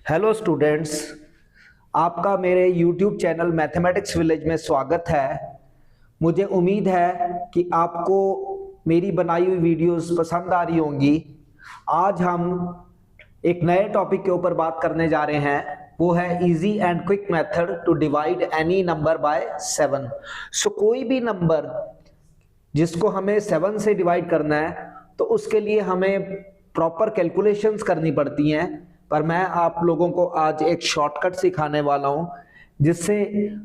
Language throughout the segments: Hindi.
हेलो स्टूडेंट्स, आपका मेरे YouTube चैनल मैथमेटिक्स विलेज में स्वागत है। मुझे उम्मीद है कि आपको मेरी बनाई हुई वीडियोस पसंद आ रही होंगी। आज हम एक नए टॉपिक के ऊपर बात करने जा रहे हैं, वो है easy and quick method to divide any number by 7। कोई भी नंबर जिसको हमें 7 से डिवाइड करना है तो उसके लिए हमें प्रॉपर कैलकुलेशंस करनी पड़ती हैं, पर मैं आप लोगों को आज एक शॉर्टकट सिखाने वाला हूं जिससे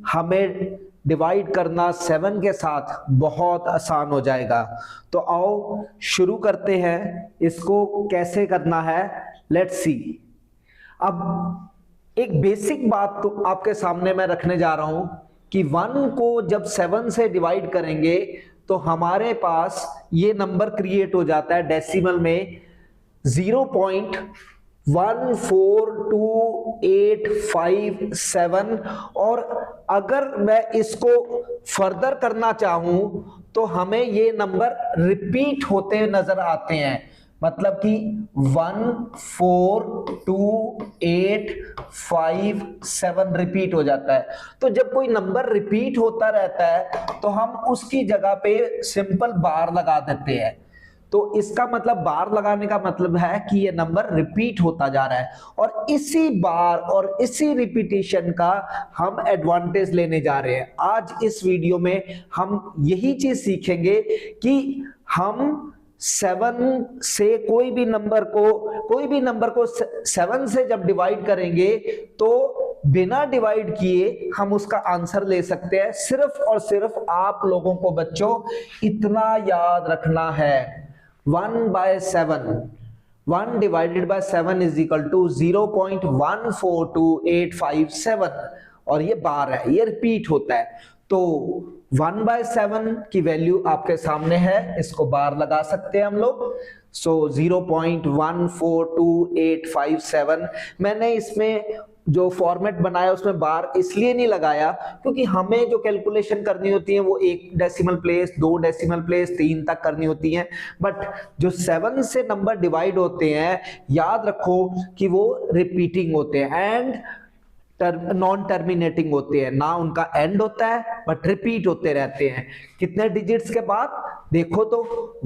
हमें डिवाइड करना 7 के साथ बहुत आसान हो जाएगा। तो आओ शुरू करते हैं, इसको कैसे करना है लेट्स सी। अब एक बेसिक बात तो आपके सामने मैं रखने जा रहा हूं कि 1 को जब 7 से डिवाइड करेंगे तो हमारे पास ये नंबर क्रिएट हो जाता है डेसिमल में 0.14285 और अगर मैं इसको फर्दर करना चाहूं तो हमें ये नंबर रिपीट होते नजर आते हैं, मतलब कि 14285 रिपीट हो जाता है। तो जब कोई नंबर रिपीट होता रहता है तो हम उसकी जगह पे सिंपल बार लगा देते हैं। तो इसका मतलब बार लगाने का मतलब है कि ये नंबर रिपीट होता जा रहा है और इसी बार और इसी रिपीटिशन का हम एडवांटेज लेने जा रहे हैं। आज इस वीडियो में हम यही चीज सीखेंगे कि हम 7 से कोई भी नंबर को 7 से जब डिवाइड करेंगे तो बिना डिवाइड किए हम उसका आंसर ले सकते हैं। सिर्फ और सिर्फ आप लोगों को बच्चों इतना याद रखना है, 1/7, 1 divided by 7 is equal to 0.142857 और ये बार है, ये रिपीट होता है। तो 1/7 की वैल्यू आपके सामने है, इसको बार लगा सकते हैं हम लोग। 0.142857 मैंने इसमें जो फॉर्मेट बनाया उसमें बार इसलिए नहीं लगाया क्योंकि हमें जो कैलकुलेशन करनी होती है वो 1 डेसिमल प्लेस, 2 डेसिमल प्लेस, 3 तक करनी होती है। बट जो 7 से नंबर डिवाइड होते हैं याद रखो कि वो रिपीटिंग होते हैं एंड नॉन टर्मिनेटिंग होते हैं, ना उनका एंड होता है बट रिपीट होते रहते हैं। कितने डिजिट्स के बाद देखो तो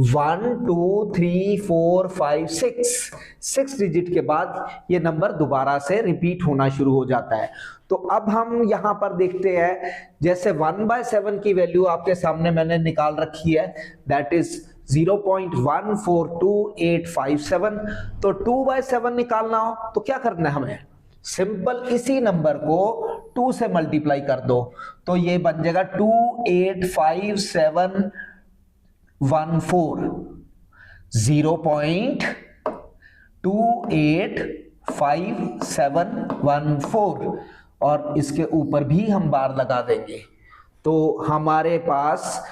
1 2 3 4 5 6 डिजिट के बाद ये नंबर दोबारा से रिपीट होना शुरू हो जाता है। तो अब हम यहां पर देखते हैं, जैसे 1/7 की वैल्यू आपके सामने मैंने निकाल रखी है, दैट इज 0.142857। तो 2/7 निकालना हो तो क्या करना है हमें, सिंपल इसी नंबर को 2 से मल्टीप्लाई कर दो तो ये बन जाएगा 2857140 0.285714 और इसके ऊपर भी हम बार लगा देंगे। तो हमारे पास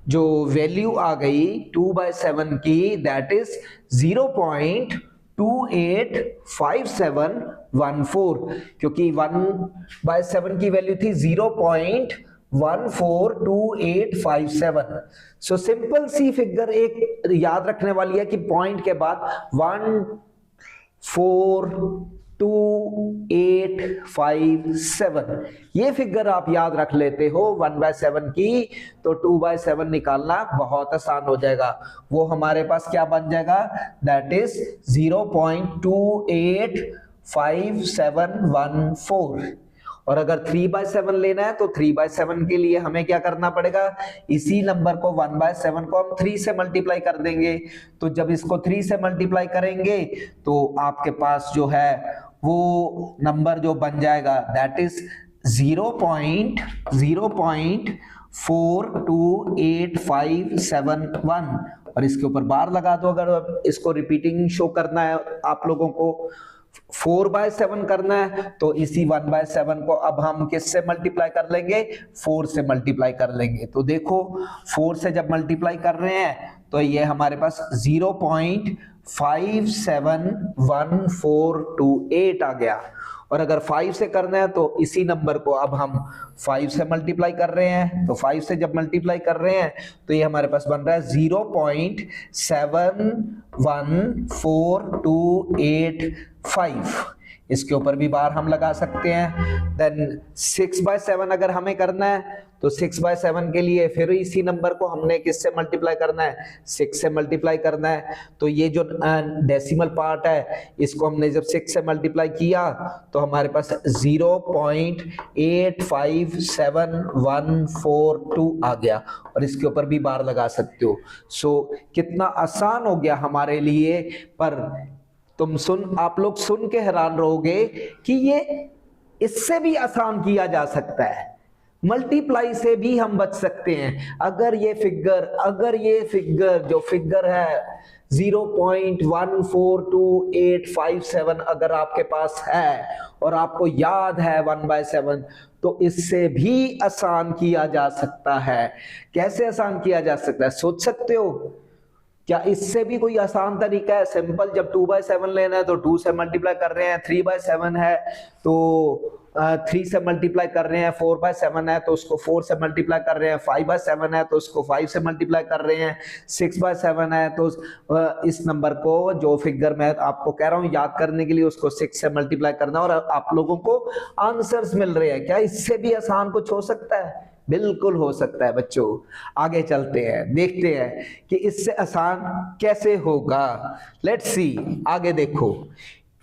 जो वैल्यू आ गई 2/7 की, दैट इज 0.285714, क्योंकि 1/7 की वैल्यू थी 0.142857। सो सिंपल सी फिगर एक याद रखने वाली है कि पॉइंट के बाद 1422857 ये फिगर आप याद रख लेते हो 1/7 की, तो 2/7 निकालना बहुत आसान हो जाएगा। वो हमारे पास क्या बन जाएगा, दैट इज 0.285714। और अगर 3/7 लेना है तो 3/7 के लिए हमें क्या करना पड़ेगा, इसी नंबर को 1/7 को हम 3 से मल्टीप्लाई कर देंगे। तो जब इसको 3 से मल्टीप्लाई करेंगे तो आपके पास जो है वो नंबर जो बन जाएगा दैट इज 0.04857 और इसके ऊपर बार लगा दो। अगर इसको रिपीटिंग शो करना है आप लोगों को, 4/7 करना है तो इसी 1/7 को अब हम किससे मल्टीप्लाई कर लेंगे, 4 से मल्टीप्लाई कर लेंगे। तो देखो 4 से जब मल्टीप्लाई कर रहे हैं तो ये हमारे पास 0.571428 आ गया। और अगर 5 से करना है तो इसी नंबर को अब हम 5 से मल्टीप्लाई कर रहे हैं, तो 5 से जब मल्टीप्लाई कर रहे हैं तो ये हमारे पास बन रहा है 0.71428 5। इसके ऊपर भी बार हम लगा सकते हैं। देन 6/7 अगर हमें करना है तो 6/7 के लिए फिर इसी नंबर को हमने किससे मल्टीप्लाई करना है, 6 से मल्टीप्लाई करना है। तो ये जो डेसिमल पार्ट है इसको हमने जब 6 से मल्टीप्लाई किया तो हमारे पास 0.857142 आ गया, और इसके ऊपर भी बार लगा सकते हो। सो कितना आसान हो गया हमारे लिए। पर आप लोग सुन के हैरान रहोगे कि ये इससे भी आसान किया जा सकता है, मल्टीप्लाई से भी हम बच सकते हैं। अगर ये फिगर जो फिगर है 0.142857 अगर आपके पास है और आपको याद है 1/7, तो इससे भी आसान किया जा सकता है। कैसे आसान किया जा सकता है सोच सकते हो? क्या इससे भी कोई आसान तरीका है? सिंपल, जब 2/7 लेना है तो 2 से मल्टीप्लाई कर रहे हैं, 3/7 है तो 3 से मल्टीप्लाई कर रहे हैं, 4/7 है तो उसको 4 से मल्टीप्लाई कर रहे हैं, 5/7 है तो उसको 5 से मल्टीप्लाई कर रहे हैं, 6/7 है तो इस नंबर को, जो फिगर मैं आपको कह रहा हूं याद करने के लिए, उसको 6 से मल्टीप्लाई करना, और आप लोगों को आंसर्स मिल रहे हैं। क्या इससे भी आसान कुछ हो सकता है? बिल्कुल हो सकता है बच्चों। आगे चलते हैं, देखते हैं कि इससे आसान कैसे होगा। लेट्स सी, आगे देखो।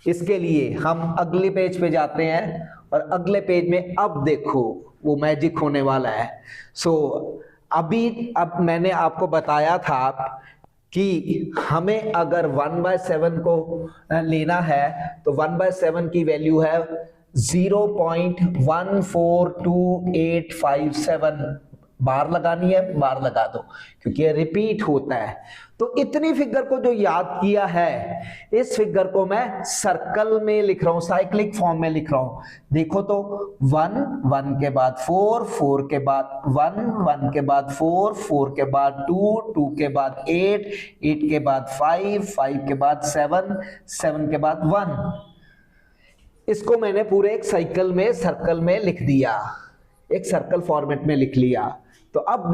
इसके लिए हम अगले पेज पे जाते हैं, और अगले पेज में अब देखो वो मैजिक होने वाला है। अब मैंने आपको बताया था कि हमें अगर 1/7 को लेना है तो 1/7 की वैल्यू है 0.142857। बार लगानी है, बार लगा दो, क्योंकि ये रिपीट होता है। तो इतनी फिगर को जो याद किया है, इस फिगर को मैं सर्कल में लिख रहा हूं, साइक्लिक फॉर्म में लिख रहा हूं। देखो तो 1 1 के बाद 4 4 के बाद 1 1 के बाद 4 4 के बाद 2 2 के बाद 8 8 के बाद 5 5 के बाद 7 7 के बाद 1। इसको मैंने पूरे एक सर्कल में लिख दिया, एक सर्कल फॉर्मेट में लिख लिया। तो अब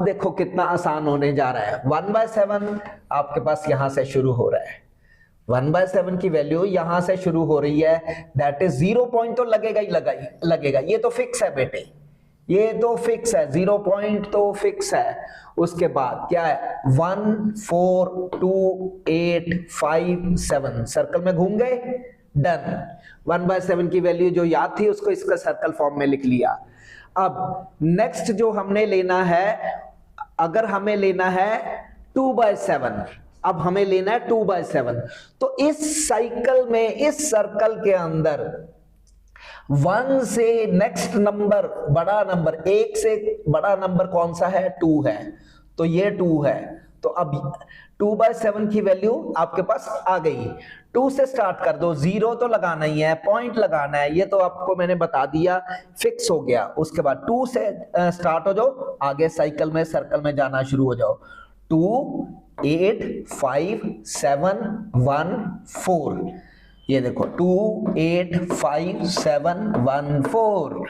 देखो कितना आसान होने जा रहा है। 1/7 आपके पास यहां से शुरू हो रहा है, 1/7 की वैल्यू यहां से शुरू हो रही है, दैट इज 0 पॉइंट तो लगेगा ही लगेगा। ये तो फिक्स है बेटे, ये तो फिक्स है, 0 पॉइंट तो फिक्स है। उसके बाद क्या है, 1 4 2 8 5 7, सर्कल में घूम गए, डन। 1/7 की वैल्यू जो याद थी उसको इसका सर्कल फॉर्म में लिख लिया। अब नेक्स्ट जो हमने लेना है, अगर हमें लेना है 2/7, अब हमें लेना है 2/7, तो इस साइकिल में, इस सर्कल के अंदर 1 से नेक्स्ट नंबर, बड़ा नंबर, 1 से बड़ा नंबर कौन सा है, 2 है, तो ये 2 है। तो अब 2/7 की वैल्यू आपके पास आ गई। 2 से स्टार्ट कर दो, 0 तो लगाना ही है, पॉइंट लगाना है, ये तो आपको मैंने बता दिया, फिक्स हो गया। उसके बाद 2 से स्टार्ट हो जाओ, आगे साइकिल में, सर्कल में जाना शुरू हो जाओ। 2 8 5 7 1 4, ये देखो 2 8 5 7 1 4।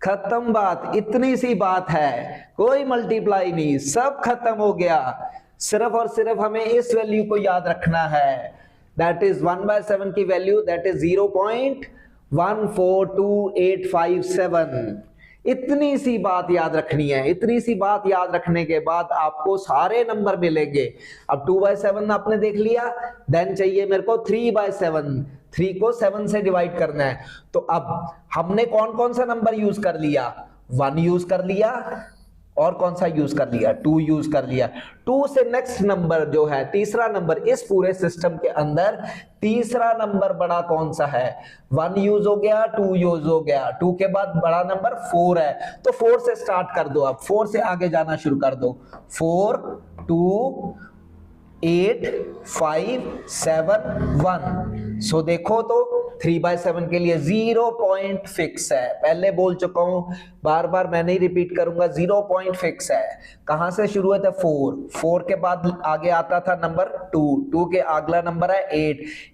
खत्म बात, इतनी सी बात है, कोई मल्टीप्लाई नहीं, सब खत्म हो गया। सिर्फ और सिर्फ हमें इस वैल्यू को याद रखना है, दैट इज 1/7 की वैल्यू, दैट इज 0.142857। इतनी सी बात याद रखनी है। इतनी सी बात याद रखने के बाद आपको सारे नंबर मिलेंगे। अब 2/7 आपने देख लिया, देन चाहिए मेरे को 3/7, 3 को 7 से डिवाइड करना है। तो अब हमने कौन कौन सा नंबर यूज कर लिया, 1 यूज कर लिया, और कौन सा यूज कर लिया, 2 यूज कर लिया। 2 से नेक्स्ट नंबर जो है, तीसरा नंबर इस पूरे सिस्टम के अंदर, तीसरा नंबर बड़ा कौन सा है, 1 यूज हो गया, 2 यूज हो गया, 2 के बाद बड़ा नंबर 4 है, तो 4 से स्टार्ट कर दो। अब 4 से आगे जाना शुरू कर दो, 4 2 8 5 7 1। सो देखो तो 3/7 के लिए 0 पॉइंट फिक्स है, पहले बोल चुका हूं, बार बार मैं नहीं रिपीट करूंगा, 0 पॉइंट फिक्स है। कहां से शुरू हुआ था, 4 के बाद आगे आता था नंबर 2 के अगला नंबर है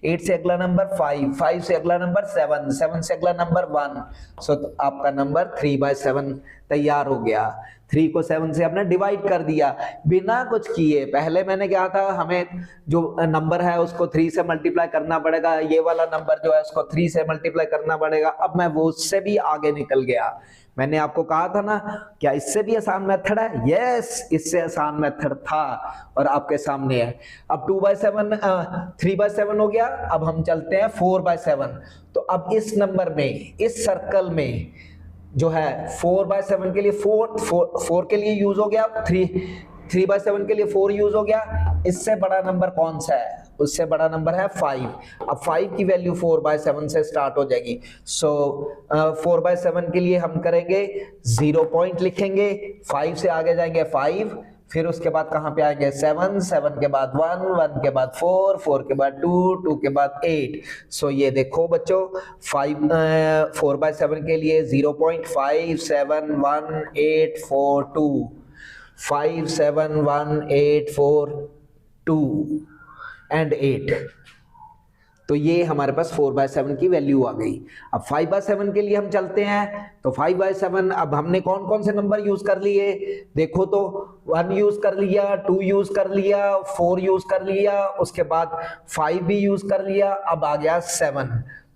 8 से अगला नंबर 5 से अगला नंबर 7 से अगला नंबर 1। सो आपका नंबर 3/7 तैयार हो गया। 3 को 7 से हमने डिवाइड कर दिया बिना कुछ किए। पहले मैंने क्या था, हमें जो नंबर है उसको 3 से मल्टीप्लाई करना पड़ेगा, ये वाला नंबर जो है उसको 3 से मल्टीप्लाई करना पड़ेगा। अब मैं वो उससे भी आगे निकल गया। मैंने आपको कहा था ना, क्या इससे भी आसान मेथड है? यस, इससे आसान मेथड था और आपके सामने है। अब 2/7 3/7 हो गया। अब हम चलते हैं 4/7। तो अब इस नंबर में, इस सर्कल में जो है 4/7 के लिए 4 के लिए यूज हो गया, 3/7 के लिए 4 यूज हो गया। इससे बड़ा नंबर कौन सा है? उससे बड़ा नंबर है 5। अब 5 की वैल्यू 4/7 से स्टार्ट हो जाएगी। सो 4/7 के लिए हम करेंगे 0 पॉइंट लिखेंगे, 5 से आगे जाएंगे 5, फिर उसके बाद कहां पे आएंगे 7, 7 के बाद 1, 1 के बाद 4, 4 के बाद 2, 2 के बाद 8। सो ये देखो बच्चों, 4/7 के लिए 0.571842 57184 एंड 8। तो ये हमारे पास 4/7 की वैल्यू आ गई। अब 5/7 के लिए हम चलते हैं। तो 5/7 अब हमने कौन कौन से नंबर यूज कर लिए? देखो तो 1 यूज कर लिया, 2 यूज कर लिया, 4 यूज कर लिया, उसके बाद 5 भी यूज कर लिया। अब आ गया 7।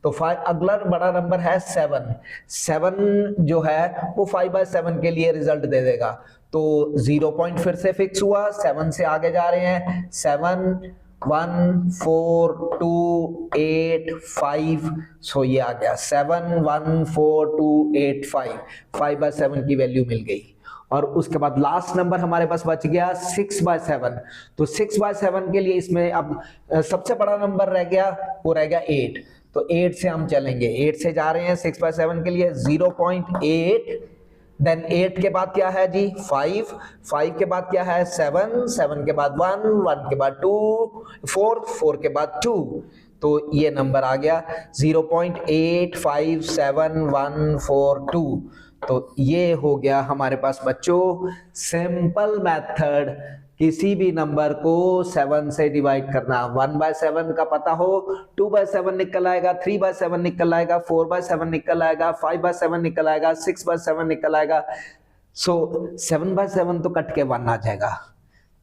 तो 5, अगला बड़ा नंबर है 7। 7 जो है वो 5/7 के लिए रिजल्ट दे देगा। तो 0 पॉइंट फिर से फिक्स हुआ, 7 से आगे जा रहे हैं, 7 1 4 2 8 5। सो ये आ गया 7 1 4 2 8 5। 5/7 की वैल्यू मिल गई। और उसके बाद लास्ट नंबर हमारे पास बच गया 6/7। तो 6/7 के लिए इसमें अब सबसे बड़ा नंबर रह गया, वो रह गया 8। तो 8 से हम चलेंगे, 8 से जा रहे हैं 6/7 के लिए 0.8। देन 8 के बाद क्या है जी 5, 5 के बाद क्या है 7, 7 के बाद 1, 1 के बाद 2, 4, 4 के बाद 2। तो ये नंबर आ गया 0.857142। तो ये हो गया हमारे पास बच्चों सिंपल मेथड, किसी भी नंबर को 7 से डिवाइड करना। 1/7 का पता हो, 2/7 निकल आएगा, 3/7 निकल आएगा, 4/7 निकल आएगा, 5/7 निकल आएगा, 6/7 निकल आएगा। सो 7/7 तो कट के 1 आ जाएगा।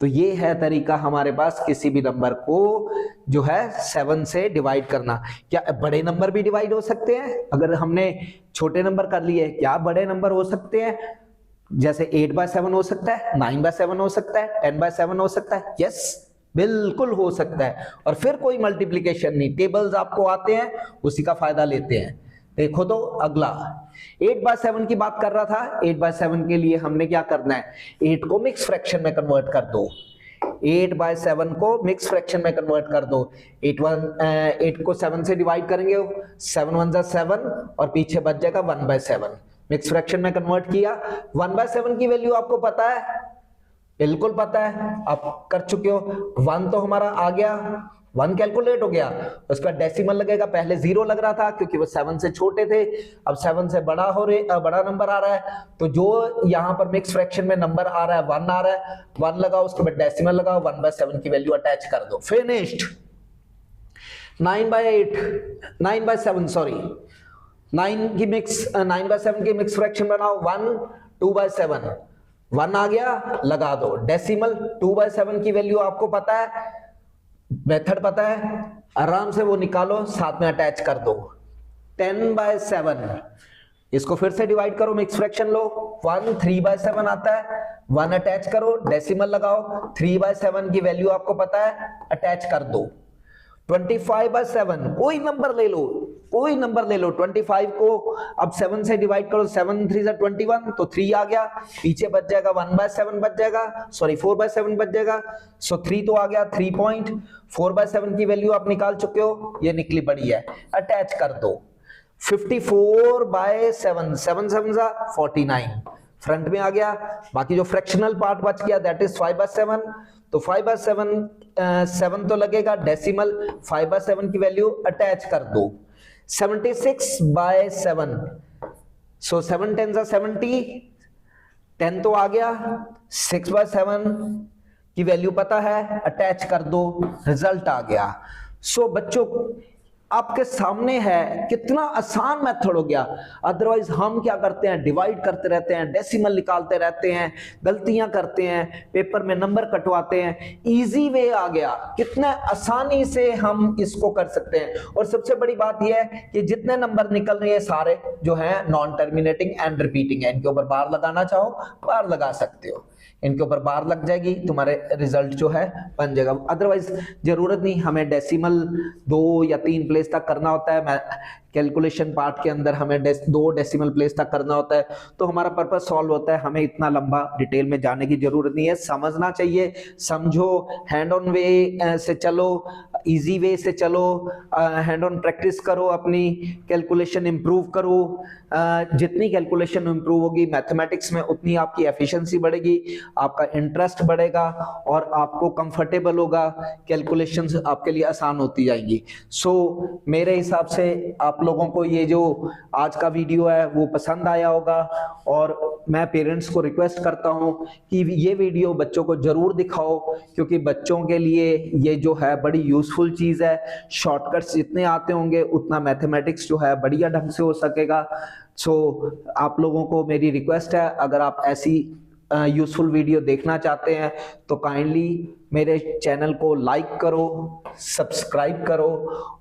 तो ये है तरीका हमारे पास किसी भी नंबर को जो है 7 से डिवाइड करना। क्या बड़े नंबर भी डिवाइड हो सकते हैं? अगर हमने छोटे नंबर कर लिए, क्या बड़े नंबर हो सकते हैं? जैसे 8/7 हो सकता है, 9/7 हो सकता है, 10/7 हो सकता है। यस, बिल्कुल हो सकता है। और फिर कोई मल्टीप्लिकेशन नहीं, टेबल्स आपको आते हैं, उसी का फायदा लेते हैं। देखो तो अगला 8/7 की बात कर रहा था। 8/7 के लिए हमने क्या करना है, 8 को मिक्स फ्रैक्शन में कन्वर्ट कर दो। 8/7 को मिक्स फ्रैक्शन में कन्वर्ट कर दो। 8 को 7 से डिवाइड करेंगे, 7 1 जा 7 और पीछे बच जाएगा 1/7। मिक्स फ्रैक्शन में कन्वर्ट किया। 1/7 की वैल्यू आपको पता है, बिल्कुल पता है, आप कर चुके हो। 1 तो हमारा आ गया, 1 कैलकुलेट हो गया। उसके बाद डेसिमल लगेगा, पहले 0 लग रहा था क्योंकि वो 7 से छोटे थे, अब 7 से बड़ा बड़ा नंबर आ रहा है। तो जो यहाँ पर मिक्स फ्रैक्शन में नंबर आ रहा है 1 आ रहा है, 1 लगाओ, उसके बाद डेसिमल लगाओ, 1/7 की वैल्यू अटैच कर दो, फिनिश्ड। 9/7 सॉरी 9/7 की मिक्स फ्रैक्शन बनाओ, 1 2/7, 1 आ गया, लगा दो डेसिमल। 2/7 की वैल्यू आपको पता है, मेथड पता है, आराम से वो निकालो, साथ में अटैच कर दो। 10/7, इसको फिर से डिवाइड करो, मिक्स फ्रैक्शन लो, 1 3/7 आता है, 1 अटैच करो, डेसिमल लगाओ, 3/7 की वैल्यू आपको पता है, अटैच कर दो। 25/7, कोई नंबर ले लो, कोई नंबर ले लो, 25 को अब 7 से डिवाइड करो, 7 3 जा 21, तो 3 आ गया, पीछे बच जाएगा 1/7 बच जाएगा, सॉरी 4/7 बच जाएगा। सो 3 तो आ गया, 3 पॉइंट। 4/7 की वैल्यू आप निकाल चुके हो, ये निकली बड़ी है, अटैच कर दो। 54/7, 7 7 जा 49 फ्रंट में आ गया। बाकी जो फ्रैक्शनल पार्ट बच गया दैट इज 5/7। तो 5/7 7 तो लगेगा, डेसिमल 5/7 की वैल्यू अटैच कर दो। 76/7, सो 7 10 जा 70, 10 तो आ गया, 6/7 की वैल्यू पता है, अटैच कर दो, रिजल्ट आ गया। सो बच्चों आपके सामने है, कितना आसान मेथड हो गया। अदरवाइज हम क्या करते हैं, डिवाइड करते रहते हैं, डेसिमल निकालते रहते हैं, गलतियां करते हैं, पेपर में नंबर कटवाते हैं। इजी वे आ गया, कितना आसानी से हम इसको कर सकते हैं। और सबसे बड़ी बात यह है कि जितने नंबर निकल रहे हैं सारे जो है नॉन टर्मिनेटिंग एंड रिपीटिंग है। इनके ऊपर बार लगाना चाहो बार लगा सकते हो, इनके ऊपर बार लग जाएगी, तुम्हारे रिजल्ट जो है बन जाएगा। अदरवाइज जरूरत नहीं हमें डेसिमल 2 या 3 प्लेस तक करना होता है। कैलकुलेशन पार्ट के अंदर हमें 2 डेसिमल प्लेस तक करना होता है, तो हमारा पर्पस सॉल्व होता है। हमें इतना लंबा डिटेल में जाने की जरूरत नहीं है, समझना चाहिए। समझो, हैंड ऑन वे से चलो, इजी वे से चलो, हैंड ऑन प्रैक्टिस करो, अपनी कैलकुलेशन इंप्रूव करो। जितनी कैलकुलेशन इंप्रूव होगी मैथमेटिक्स में उतनी आपकी एफिशिएंसी बढ़ेगी, आपका इंटरेस्ट बढ़ेगा और आपको कंफर्टेबल होगा, कैलकुलेशंस आपके लिए आसान होती जाएंगी। सो मेरे हिसाब से आप लोगों को ये जो आज का वीडियो है वो पसंद आया होगा, और मैं पेरेंट्स को रिक्वेस्ट करता हूं कि ये वीडियो बच्चों को जरूर दिखाओ, क्योंकि बच्चों के लिए ये जो है बड़ी यूजफुल चीज है। शॉर्टकट्स जितने आते होंगे उतना मैथमेटिक्स जो है बढ़िया ढंग से हो सकेगा। सो आप लोगों को मेरी रिक्वेस्ट है, अगर आप ऐसी यूजफुल वीडियो देखना चाहते हैं तो काइंडली मेरे चैनल को लाइक करो, सब्सक्राइब करो,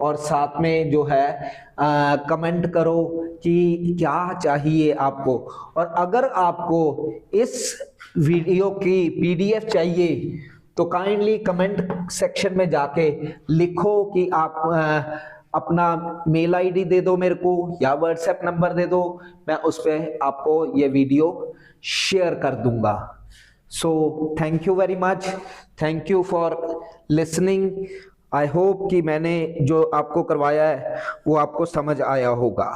और साथ में जो है कमेंट करो कि क्या चाहिए आपको। और अगर आपको इस वीडियो की पीडीएफ चाहिए तो काइंडली कमेंट सेक्शन में जाके लिखो कि आप अपना मेल आईडी दे दो मेरे को या व्हाट्सएप नंबर दे दो, मैं उस पर आपको ये वीडियो शेयर कर दूंगा। So thank you very much, thank you for listening. I hope कि मैंने जो आपको करवाया है वो आपको समझ आया होगा।